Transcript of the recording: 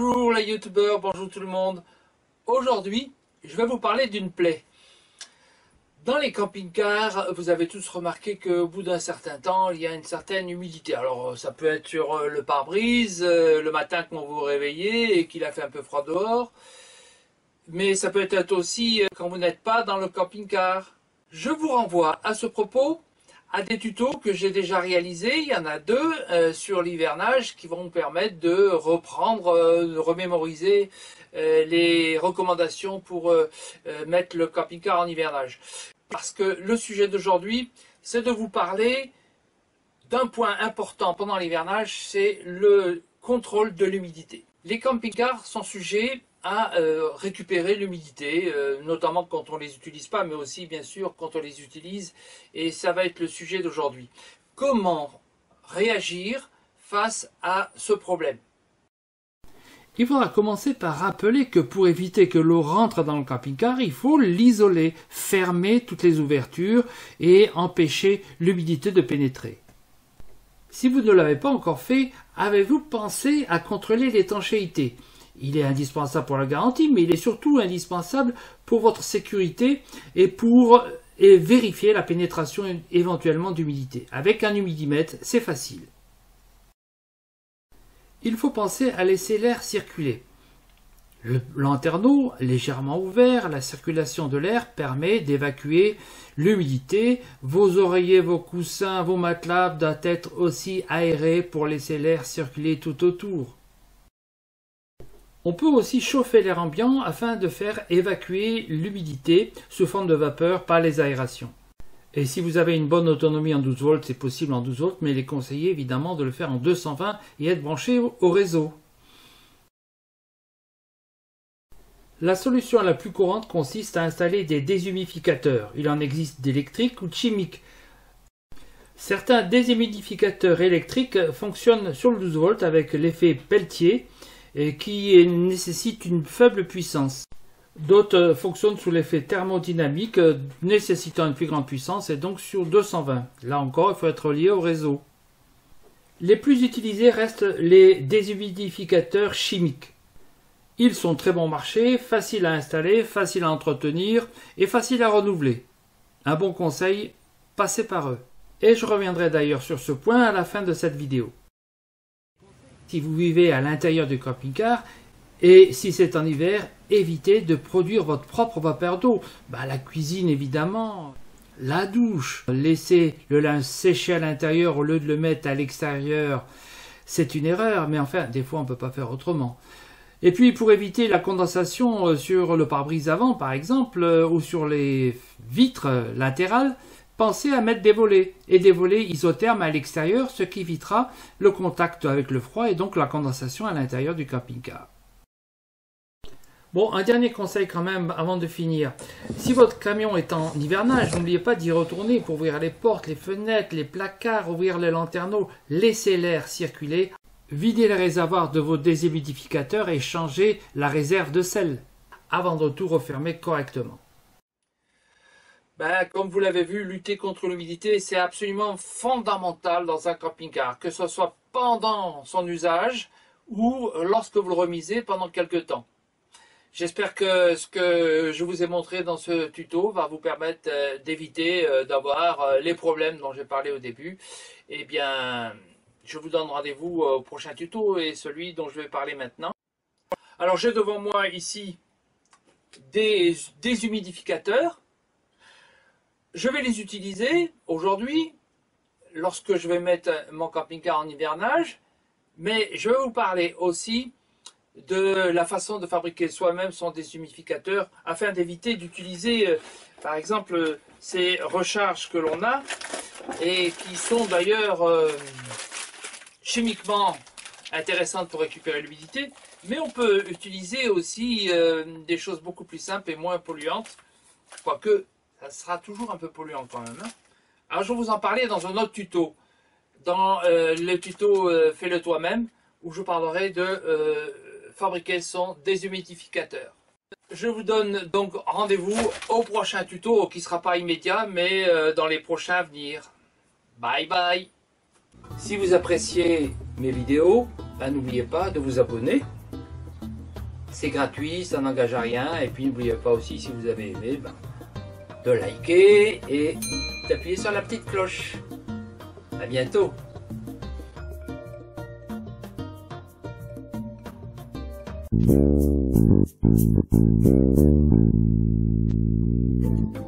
Bonjour les youtubeurs, bonjour tout le monde. Aujourd'hui, je vais vous parler d'une plaie. Dans les camping-cars, vous avez tous remarqué qu'au bout d'un certain temps, il y a une certaine humidité. Alors ça peut être sur le pare-brise, le matin quand vous vous réveillez et qu'il a fait un peu froid dehors. Mais ça peut être aussi quand vous n'êtes pas dans le camping-car. Je vous renvoie à ce propos à des tutos que j'ai déjà réalisés. Il y en a deux sur l'hivernage qui vont vous permettre de reprendre, de remémoriser les recommandations pour mettre le camping-car en hivernage. Parce que le sujet d'aujourd'hui, c'est de vous parler d'un point important pendant l'hivernage, c'est le contrôle de l'humidité. Les camping-cars sont sujets à récupérer l'humidité, notamment quand on ne les utilise pas, mais aussi bien sûr quand on les utilise, et ça va être le sujet d'aujourd'hui. Comment réagir face à ce problème? Il faudra commencer par rappeler que pour éviter que l'eau rentre dans le camping-car, il faut l'isoler, fermer toutes les ouvertures et empêcher l'humidité de pénétrer. Si vous ne l'avez pas encore fait, avez-vous pensé à contrôler l'étanchéité? Il est indispensable pour la garantie, mais il est surtout indispensable pour votre sécurité et pour vérifier la pénétration éventuellement d'humidité. Avec un humidimètre, c'est facile. Il faut penser à laisser l'air circuler. Le lanterneau légèrement ouvert, la circulation de l'air permet d'évacuer l'humidité. Vos oreillers, vos coussins, vos matelas doivent être aussi aérés pour laisser l'air circuler tout autour. On peut aussi chauffer l'air ambiant afin de faire évacuer l'humidité sous forme de vapeur par les aérations. Et si vous avez une bonne autonomie en 12 volts, c'est possible en 12 volts, mais il est conseillé évidemment de le faire en 220 et être branché au réseau. La solution la plus courante consiste à installer des déshumidificateurs. Il en existe d'électriques ou de chimiques. Certains déshumidificateurs électriques fonctionnent sur le 12 volts avec l'effet Peltier et qui nécessite une faible puissance. D'autres fonctionnent sous l'effet thermodynamique nécessitant une plus grande puissance et donc sur 220. Là encore, il faut être lié au réseau. Les plus utilisés restent les déshumidificateurs chimiques. Ils sont très bon marché, faciles à installer, faciles à entretenir et faciles à renouveler. Un bon conseil, passez par eux. Et je reviendrai d'ailleurs sur ce point à la fin de cette vidéo. Si vous vivez à l'intérieur du camping-car, et si c'est en hiver, évitez de produire votre propre vapeur d'eau. La cuisine évidemment, la douche, laisser le linge sécher à l'intérieur au lieu de le mettre à l'extérieur, c'est une erreur, mais enfin, des fois on ne peut pas faire autrement. Et puis pour éviter la condensation sur le pare-brise avant par exemple, ou sur les vitres latérales, pensez à mettre des volets et des volets isothermes à l'extérieur, ce qui évitera le contact avec le froid et donc la condensation à l'intérieur du camping-car. Bon, un dernier conseil quand même avant de finir. Si votre camion est en hivernage, n'oubliez pas d'y retourner pour ouvrir les portes, les fenêtres, les placards, ouvrir les lanterneaux, laisser l'air circuler, vider les réservoirs de vos déshumidificateurs et changer la réserve de sel avant de tout refermer correctement. Comme vous l'avez vu, lutter contre l'humidité, c'est absolument fondamental dans un camping-car, que ce soit pendant son usage ou lorsque vous le remisez pendant quelques temps. J'espère que ce que je vous ai montré dans ce tuto va vous permettre d'éviter d'avoir les problèmes dont j'ai parlé au début. Eh bien, je vous donne rendez-vous au prochain tuto et celui dont je vais parler maintenant. Alors, j'ai devant moi ici des déshumidificateurs. Je vais les utiliser aujourd'hui lorsque je vais mettre mon camping-car en hivernage, mais je vais vous parler aussi de la façon de fabriquer soi-même son déshumidificateur afin d'éviter d'utiliser par exemple ces recharges que l'on a et qui sont d'ailleurs chimiquement intéressantes pour récupérer l'humidité, mais on peut utiliser aussi des choses beaucoup plus simples et moins polluantes, quoique ça sera toujours un peu polluant quand même. Alors je vais vous en parler dans un autre tuto, dans le tuto Fais-le toi-même, où je parlerai de fabriquer son déshumidificateur. Je vous donne donc rendez-vous au prochain tuto, qui ne sera pas immédiat, mais dans les prochains à venir. Bye bye! Si vous appréciez mes vidéos, n'oubliez pas de vous abonner C'est gratuit, ça n'engage à rien. Et puis n'oubliez pas aussi, si vous avez aimé, de liker et d'appuyer sur la petite cloche. À bientôt. Thank you.